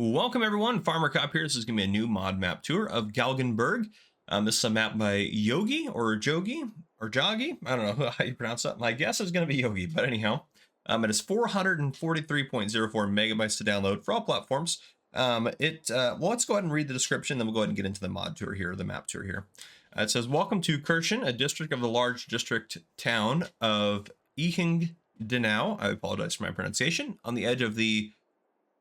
Welcome everyone, Farmer Cop here. This is going to be a new mod map tour of Galgenberg. This is a map by Yogi or Jogi or Jogi. I don't know how you pronounce that. My guess is going to be Yogi, but anyhow. It is 443.04 megabytes to download for all platforms. Well, let's go ahead and read the description, then we'll go ahead and get into the mod tour here, the map tour here. It says, welcome to Kirchen, a district of the large district town of Eichengenau. I apologize for my pronunciation. On the edge of the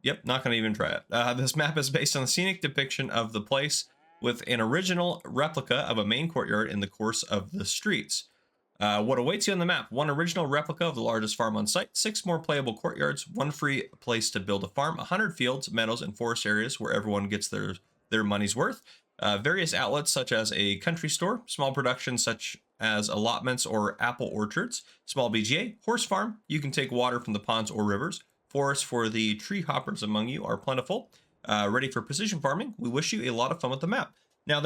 Yep, not going to even try it. This map is based on the scenic depiction of the place with an original replica of a main courtyard in the course of the streets. What awaits you on the map? One original replica of the largest farm on site, 6 more playable courtyards, 1 free place to build a farm, 100 fields, meadows, and forest areas where everyone gets their money's worth. Various outlets such as a country store, small productions such as allotments or apple orchards, small BGA, horse farm. You can take water from the ponds or rivers. Forests for the tree hoppers among you are plentiful. Ready for precision farming. We wish you a lot of fun with the map. Now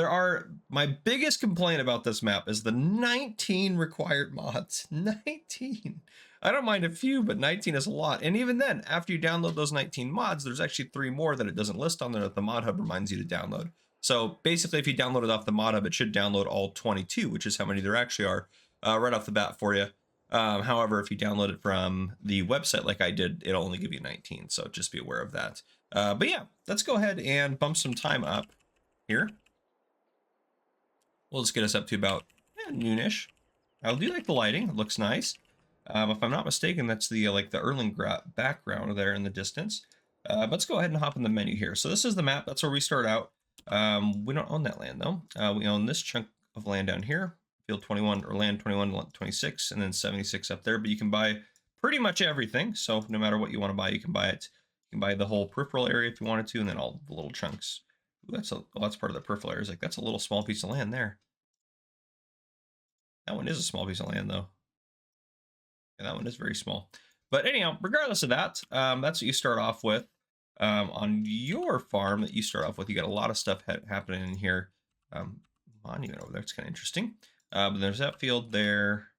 my biggest complaint about this map is the 19 required mods. 19. I don't mind a few, but 19 is a lot. And even then, after you download those 19 mods, there's actually 3 more that it doesn't list on there that the mod hub reminds you to download. So basically, if you download it off the mod hub, it should download all 22, which is how many there actually are right off the bat for you. However, if you download it from the website like I did, it'll only give you 19, so just be aware of that. But yeah, let's go ahead and bump some time up here. We'll just get us up to about noonish. I do like the lighting; it looks nice. If I'm not mistaken, that's the like the Erlengrad background there in the distance. Let's go ahead and hop in the menu here. So this is the map. That's where we start out. We don't own that land though. We own this chunk of land down here. Field 21 or land 21, 26, and then 76 up there. But you can buy pretty much everything. So no matter what you want to buy, you can buy it. You can buy the whole peripheral area if you wanted to, and then all the little chunks. Ooh, that's part of the peripheral area. It's like that's a little small piece of land there. That one is a small piece of land though. And that one is very small. But anyhow, regardless of that, that's what you start off with. On your farm that you start off with, you got a lot of stuff happening in here. Monument over there. It's kind of interesting. But there's that field there.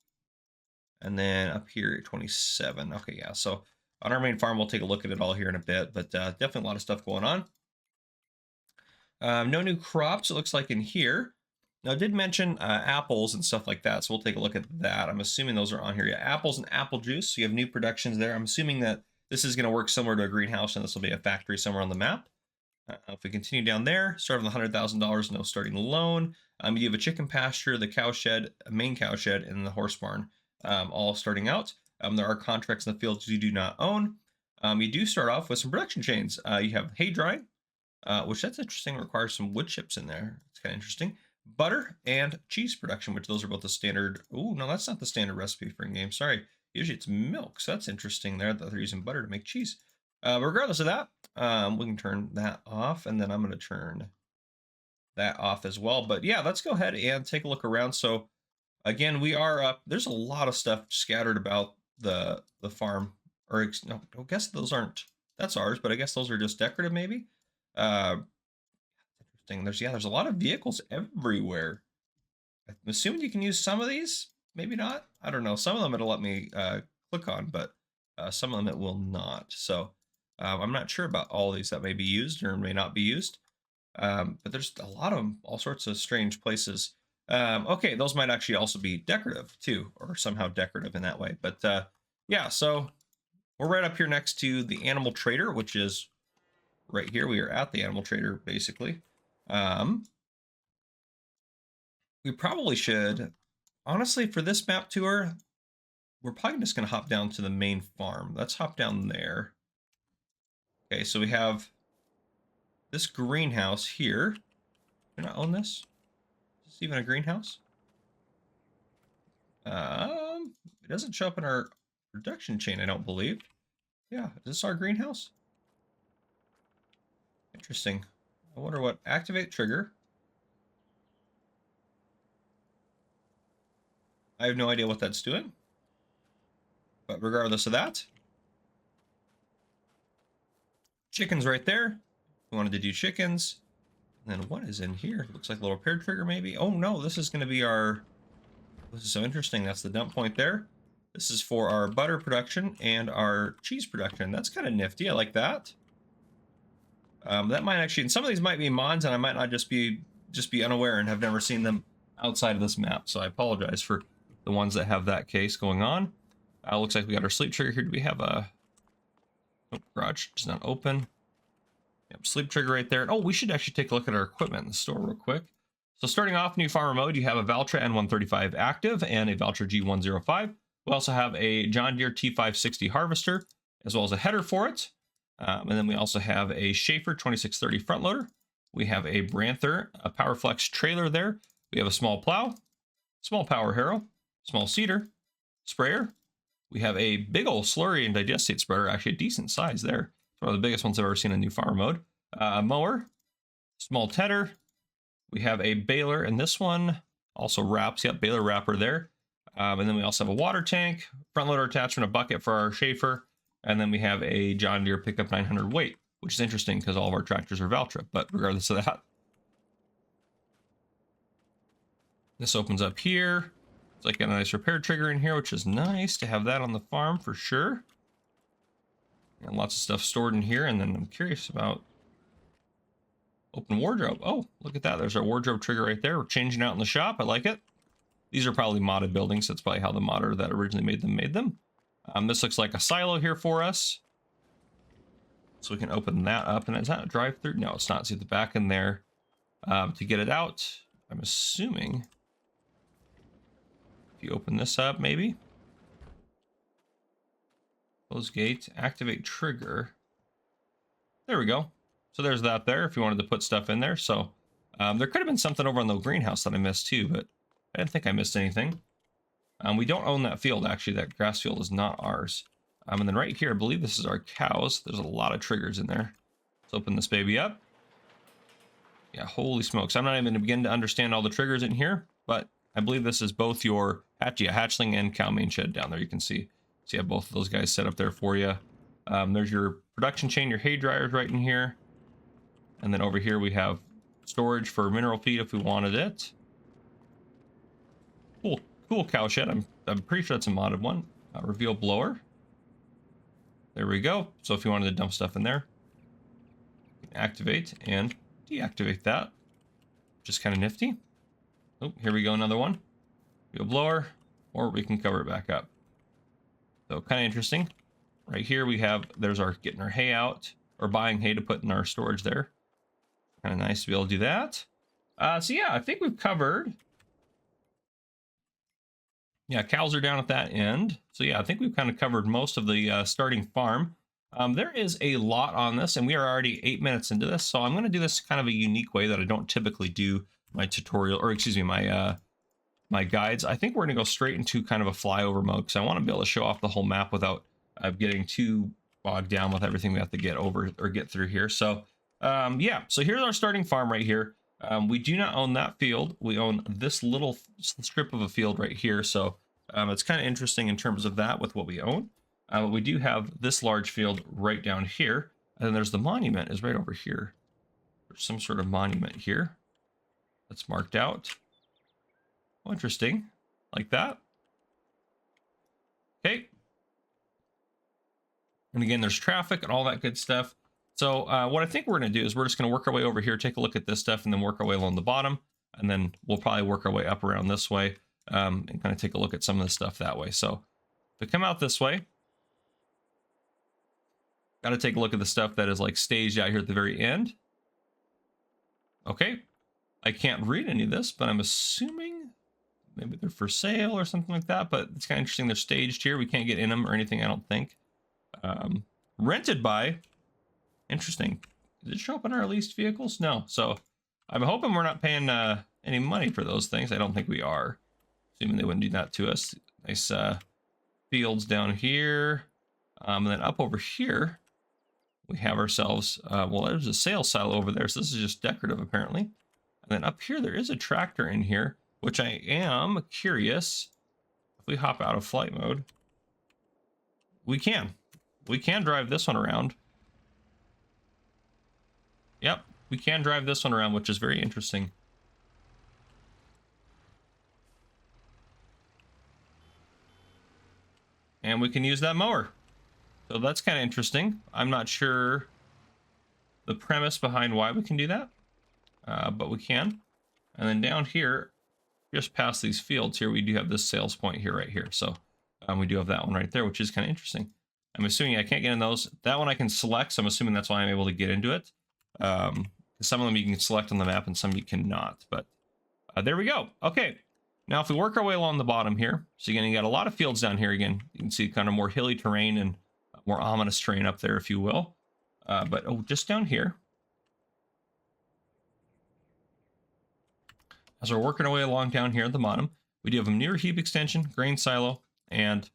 And then up here, 27. Okay, yeah. So on our main farm, we'll take a look at it all here in a bit. But definitely a lot of stuff going on. No new crops, it looks like in here. Now, I did mention apples and stuff like that. So we'll take a look at that. I'm assuming those are on here. Yeah, apples and apple juice. So you have new productions there. I'm assuming that this is going to work similar to a greenhouse, and this will be a factory somewhere on the map. If we continue down there, start with $100,000, no starting loan. You have a chicken pasture, the cow shed, a main cow shed, and the horse barn, all starting out. There are contracts in the fields you do not own. You do start off with some production chains. You have hay drying, which that's interesting, requires some wood chips in there. It's kind of interesting. Butter and cheese production, which those are both the standard. Oh, no, that's not the standard recipe for in-game. Sorry. Usually it's milk, so that's interesting there that they're using butter to make cheese. Regardless of that, we can turn that off, and then I'm going to turn that off as well. But yeah, let's go ahead and take a look around. So again, we are up. There's a lot of stuff scattered about the farm. Or no, I guess those aren't. That's ours, but I guess those are just decorative, maybe. Interesting. There's a lot of vehicles everywhere. I'm assuming you can use some of these. Maybe not. I don't know. Some of them it'll let me click on, but some of them it will not. So I'm not sure about all these that may be used or may not be used. But there's a lot of them, all sorts of strange places. Okay, those might actually also be decorative too, or somehow decorative in that way. But yeah, so we're right up here next to the animal trader, which is right here. We are at the animal trader, basically. We probably should, honestly, for this map tour, we're probably just going to hop down to the main farm. Let's hop down there. Okay, so we have this greenhouse here. Do I own this? Is this even a greenhouse? It doesn't show up in our production chain, I don't believe. Yeah, is this our greenhouse? Interesting. I wonder what activate trigger. I have no idea what that's doing. But regardless of that, chickens right there. We wanted to do chickens. And then what is in here? Looks like a little repair trigger maybe. Oh no, this is going to be our... This is so interesting. That's the dump point there. This is for our butter production and our cheese production. That's kind of nifty. I like that. That might actually, and some of these might be mods, and I might not just be unaware and have never seen them outside of this map. So I apologize for the ones that have that case going on. Looks like we got our sleep trigger here. Do we have a garage? It's not open. Yep, sleep trigger right there. Oh, we should actually take a look at our equipment in the store real quick. So starting off new farmer mode, you have a Valtra N135 active and a Valtra G105. We also have a John Deere T560 harvester, as well as a header for it. And then we also have a Schaefer 2630 front loader. We have a Branther, a PowerFlex trailer there. We have a small plow, small power harrow, small seeder, sprayer. We have a big old slurry and digestate spreader, actually a decent size there. It's one of the biggest ones I've ever seen in new farm mode. A mower, small tedder. We have a baler, and this one also wraps. Yep, baler wrapper there. And then we also have a water tank, front loader attachment, a bucket for our Schaefer, and then we have a John Deere pickup 900 weight, which is interesting because all of our tractors are Valtra, but regardless of that. This opens up here. It's like a nice repair trigger in here, which is nice to have that on the farm for sure. And lots of stuff stored in here, and then I'm curious about open wardrobe. Oh, look at that. There's our wardrobe trigger right there. We're changing out in the shop. I like it. These are probably modded buildings. That's probably how the modder that originally made them. This looks like a silo here for us. So we can open that up. And is that a drive-through? No, it's not. See the back in there. To get it out, I'm assuming if you open this up, maybe. Close gate, activate trigger. There we go. So there's that there if you wanted to put stuff in there. So there could have been something over on the greenhouse that I missed too, but I didn't think I missed anything. We don't own that field, actually. That grass field is not ours. And then right here, I believe this is our cows. There's a lot of triggers in there. Let's open this baby up. Yeah, holy smokes. I'm not even going to begin to understand all the triggers in here, but I believe this is both your hatchling and cow main shed down there. You can see. So you have both of those guys set up there for you. There's your production chain, your hay dryers right in here. And then over here we have storage for mineral feed if we wanted it. Cool cow shed. I'm pretty sure that's a modded one. Reveal blower. There we go. So if you wanted to dump stuff in there, activate and deactivate that. Just kind of nifty. Oh, here we go, another one. Reveal blower, or we can cover it back up. So kind of interesting. Right here we have, there's our getting our hay out, or buying hay to put in our storage there. Kind of nice to be able to do that. So yeah, I think we've covered. Yeah, cows are down at that end. So yeah, I think we've kind of covered most of the starting farm. There is a lot on this, and we are already 8 minutes into this. So I'm going to do this kind of a unique way that I don't typically do my tutorial, or excuse me, my guides. I think we're going to go straight into kind of a flyover mode because I want to be able to show off the whole map without getting too bogged down with everything we have to get over or get through here. So yeah, so here's our starting farm right here. We do not own that field. We own this little strip of a field right here. So it's kind of interesting in terms of that with what we own. We do have this large field right down here. And then there's the monument is right over here. There's some sort of monument here that's marked out. Oh, interesting. Like that. Okay. And again, there's traffic and all that good stuff. So what I think we're going to do is we're just going to work our way over here, take a look at this stuff, and then work our way along the bottom. And then we'll probably work our way up around this way and kind of take a look at some of the stuff that way. So if we come out this way, got to take a look at the stuff that is like staged out here at the very end. Okay. I can't read any of this, but I'm assuming maybe they're for sale or something like that. But it's kind of interesting. They're staged here. We can't get in them or anything, I don't think. Rented by... Interesting. Did it show up on our leased vehicles? No. So I'm hoping we're not paying any money for those things. I don't think we are. Assuming they wouldn't do that to us. Nice fields down here. And then up over here, we have ourselves, well, there's a sales silo over there. So this is just decorative apparently. And then up here, there is a tractor in here, which I am curious. If we hop out of flight mode, we can drive this one around. Yep, we can drive this one around, which is very interesting. And we can use that mower. So that's kind of interesting. I'm not sure the premise behind why we can do that, but we can. And then down here, just past these fields here, we do have this sales point here, right here. So we do have that one right there, which is kind of interesting. I'm assuming I can't get in those. That one I can select, so I'm assuming that's why I'm able to get into it. Some of them you can select on the map and some you cannot, but there we go. Okay, now if we work our way along the bottom here, so again, you got a lot of fields down here again. You can see kind of more hilly terrain and more ominous terrain up there, if you will. But just down here, as we're working our way along down here at the bottom, we do have a manure heap extension, grain silo, and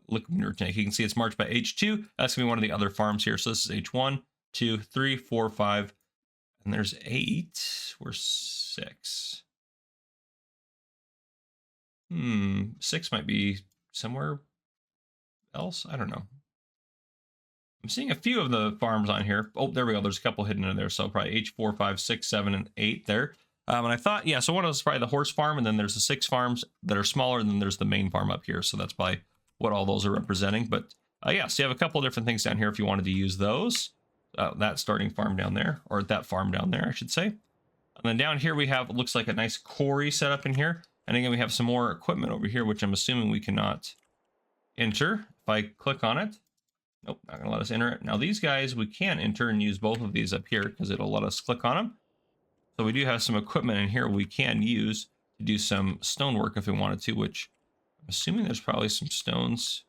liquid manure tank. You can see it's marked by H2. That's going to be one of the other farms here. So this is H1, 2, 3, 4, 5, and there's 8 or 6. 6 might be somewhere else. I don't know. I'm seeing a few of the farms on here. Oh, there we go. There's a couple hidden in there. So probably H4, 5, 6, 7, and 8 there. And I thought, yeah, so one of those is probably the horse farm, and then there's the 6 farms that are smaller, and then there's the main farm up here. So that's probably what all those are representing. But yeah, so you have a couple of different things down here if you wanted to use those. That starting farm down there, or that farm down there, I should say. And then down here we have, it looks like a nice quarry set up in here. And again, we have some more equipment over here, which I'm assuming we cannot enter. If I click on it, nope, not gonna let us enter it. Now these guys, we can enter and use both of these up here because it'll let us click on them. So we do have some equipment in here we can use to do some stonework if we wanted to, which I'm assuming there's probably some stones.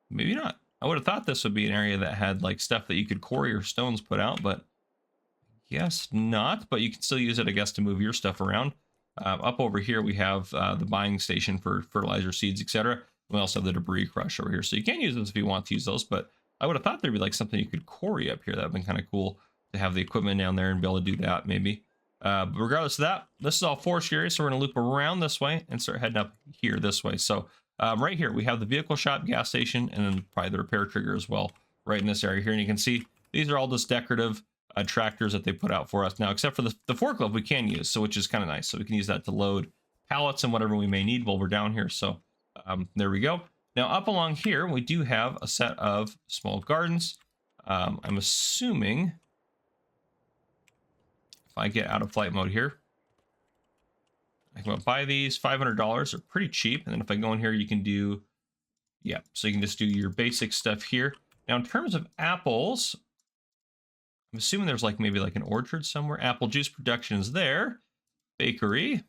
Maybe not. I would have thought this would be an area that had like stuff that you could quarry or stones put out, but yes, not. But you can still use it, I guess, to move your stuff around. Up over here, we have the buying station for fertilizer, seeds, etc. We also have the debris crush over here. So you can use those if you want to use those, but I would have thought there'd be like something you could quarry up here. That would have been kind of cool to have the equipment down there and be able to do that maybe. But regardless of that, this is all forestry area, so we're going to loop around this way and start heading up here this way. So right here, we have the vehicle shop, gas station, and then probably the repair trigger as well, right in this area here. And you can see these are all just decorative tractors that they put out for us now, except for the forklift we can use, so which is kind of nice. So we can use that to load pallets and whatever we may need while we're down here. So there we go. Now up along here, we do have a set of small gardens. I'm assuming if I get out of flight mode here, I can buy these. $500 are pretty cheap. And then if I go in here, you can do, yeah, so you can just do your basic stuff here. Now, in terms of apples, I'm assuming there's like maybe like an orchard somewhere. Apple juice production is there. Bakery.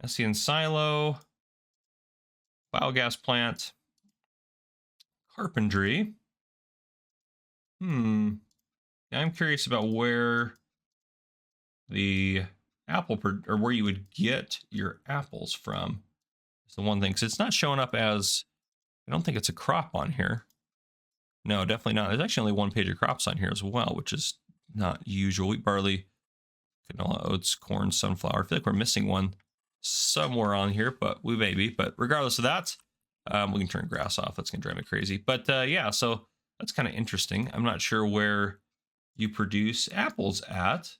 SCN silo. Biogas plant. Carpentry. I'm curious about where the apple or where you would get your apples from. It's the one thing, because it's not showing up as, I don't think it's a crop on here. No, definitely not. There's actually only one page of crops on here as well, which is not usual. Wheat, barley, canola, oats, corn, sunflower. I feel like we're missing one somewhere on here, but we may be. But regardless of that, we can turn grass off. That's going to drive me crazy. But yeah, so that's kind of interesting. I'm not sure where you produce apples at.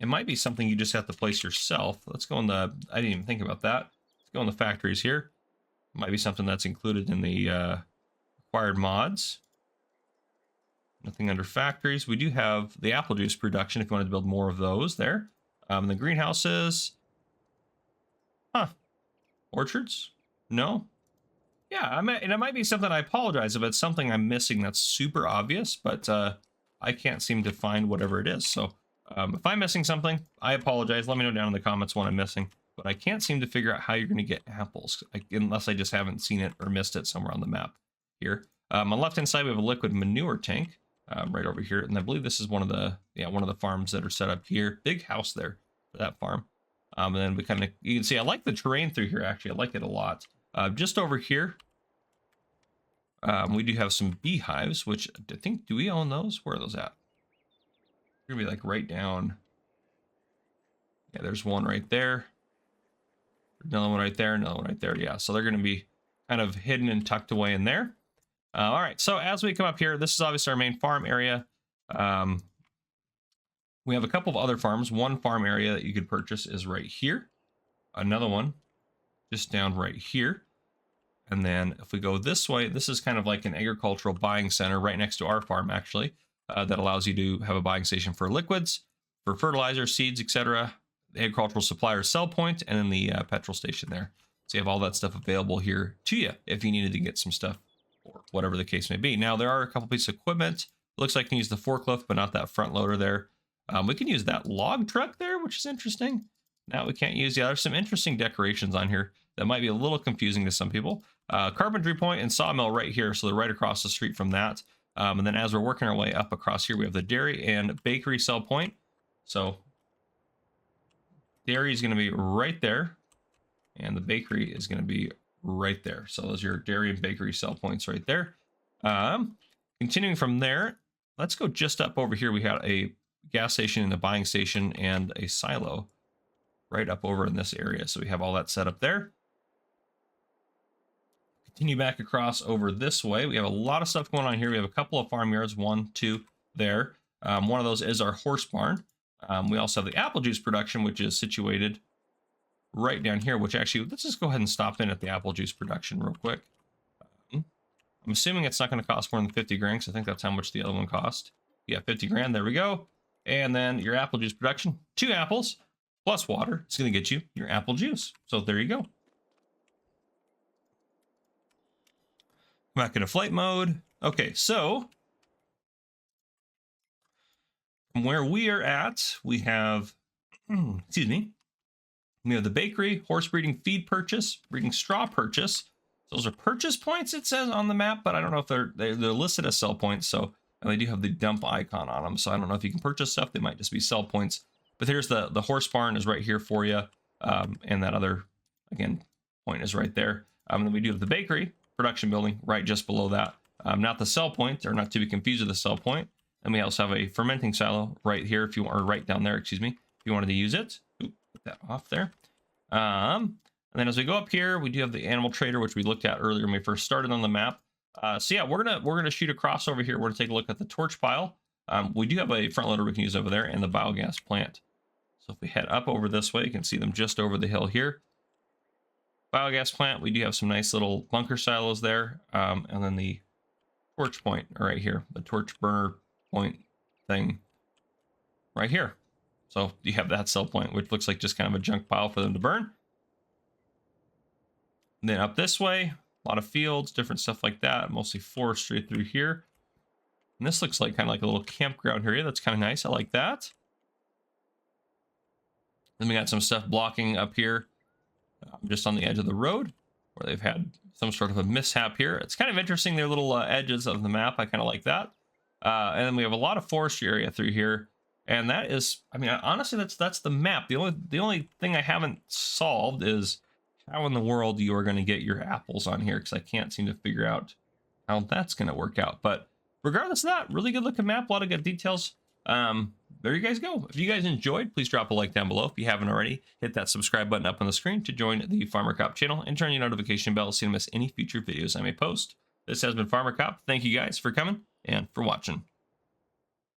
It might be something you just have to place yourself. Let's go in the, I didn't even think about that. Let's go in the factories here. It might be something that's included in the required mods. Nothing under factories. We do have the apple juice production if you wanted to build more of those there. The greenhouses. Orchards? No. Yeah, and it might be something, I apologize if it's something I'm missing that's super obvious, but I can't seem to find whatever it is. So if I'm missing something, I apologize. Let me know down in the comments what I'm missing. But I can't seem to figure out how you're going to get apples, unless I just haven't seen it or missed it somewhere on the map here. On the left-hand side, we have a liquid manure tank right over here. And I believe this is one of the farms that are set up here. Big house there for that farm. And then we kind of, you can see, I like the terrain through here, actually. I like it a lot. Just over here, we do have some beehives, which I think, do we own those? Where are those at? They're gonna be like right down. Yeah, there's one right there. Another one right there, another one right there. Yeah, so they're gonna be kind of hidden and tucked away in there. All right, so as we come up here, this is obviously our main farm area. We have a couple of other farms. One farm area that you could purchase is right here. Another one just down right here. And then if we go this way, this is kind of like an agricultural buying center right next to our farm, actually, that allows you to have a buying station for liquids, for fertilizer, seeds, etc. The agricultural supplier sell point, and then the petrol station there. So you have all that stuff available here to you if you needed to get some stuff or whatever the case may be. Now, there are a couple pieces of equipment. It looks like you can use the forklift, but not that front loader there. We can use that log truck there, which is interesting. Now we can't use the other. Some interesting decorations on here that might be a little confusing to some people. Carpentry point and sawmill right here, so they're right across the street from that. And then as we're working our way up across here, we have the dairy and bakery sell point. So dairy is going to be right there, and the bakery is going to be right there. So those are your dairy and bakery sell points right there. Continuing from there, let's go just up over here. We had a gas station and a buying station and a silo right up over in this area. So we have all that set up there. Continue back across over this way. We have a lot of stuff going on here. We have a couple of farmyards, 1, 2 there. One of those is our horse barn. We also have the apple juice production, which is situated right down here, which actually, let's just go ahead and stop in at the apple juice production real quick. I'm assuming it's not going to cost more than 50 grand, because I think that's how much the other one cost. Yeah, 50 grand. There we go. And then your apple juice production, 2 apples plus water. It's going to get you your apple juice. So there you go. Back into flight mode. Okay, so from where we are at, we have, excuse me, we have the bakery, horse breeding feed purchase, breeding straw purchase. Those are purchase points, it says on the map, but I don't know if they're listed as sell points. So, and they do have the dump icon on them. So I don't know if you can purchase stuff. They might just be sell points. But here's the horse barn is right here for you. And that other, again, point is right there. And then we do have the bakery production building right just below that. Not the sell point, or not to be confused with the sell point. And we also have a fermenting silo right here, if you want, or right down there, excuse me, if you wanted to use it. Ooh, put that off there. And then as we go up here, we do have the animal trader, which we looked at earlier when we first started on the map. So yeah, we're gonna shoot across over here. We're gonna take a look at the torch pile. We do have a front loader we can use over there, and the biogas plant. So if we head up over this way, you can see them just over the hill here. Biogas plant, we do have some nice little bunker silos there. And then the torch point right here, the torch burner point thing right here. So you have that sell point, which looks like just kind of a junk pile for them to burn. And then up this way, a lot of fields, different stuff like that, mostly forestry through here. And this looks like kind of like a little campground area. That's kind of nice. I like that. Then we got some stuff blocking up here, just on the edge of the road, where they've had some sort of a mishap here. It's kind of interesting, their little edges of the map. I kind of like that. And then we have a lot of forestry area through here. And that is, I mean, honestly, that's the map. The only thing I haven't solved is how in the world you are going to get your apples on here, because I can't seem to figure out how that's going to work out. But regardless of that, really good looking map, a lot of good details. There you guys go. If you guys enjoyed, please drop a like down below. If you haven't already, hit that subscribe button up on the screen to join the Farmer Cop channel, and turn your notification bell so you don't miss any future videos I may post. This has been Farmer Cop. Thank you guys for coming and for watching.